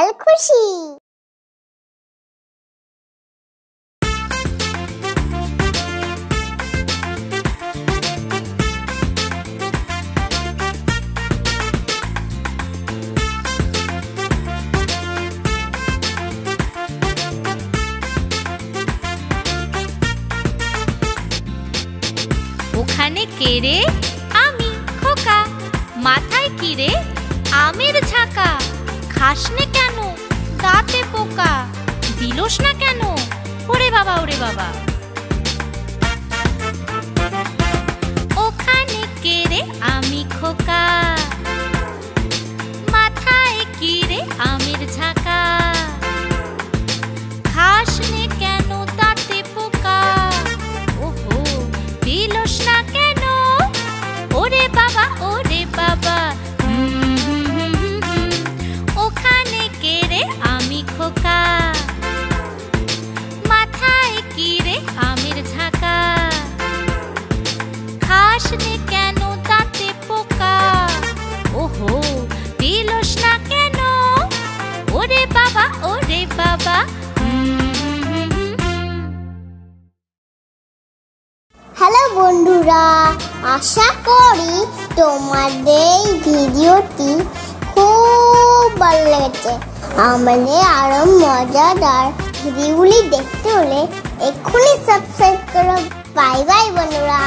Special খুশি। ওখানে কে রে? আমি খোকা। মাথায় কি রে? আমের ঝাঁকা। খাসনে কেন? দাঁতে পোকা। দিলোস না কেন? ওরে বাবা ওরে বাবা। ওখানে কে রে? আমি খোকা। মাথায় কি রে? আমের ঝাঁকা। খাসনে কেন? দাঁতে পোকা। ওহো, দিলোস না কেন? ওরে বাবা ওরে বাবা। ওখানে কে রে? আমি খোকা। মাথায় কি রে? আমের ঝাঁকা। খাসনে কেন? দাঁতে পোকা। ওহো, দিলোস না কেন? ওরে বাবা ওরে বাবা। হ্যালো বন্ধুরা, আশা করি তোমাদের এই ভিডিওটি খুব ভালো লেগেছে। আমাদের আরো মজাদার ভিডিওগুলি দেখতে হলে এক্ষুনি সাবস্ক্রাইব করো। বাই বাই বন্ধুরা।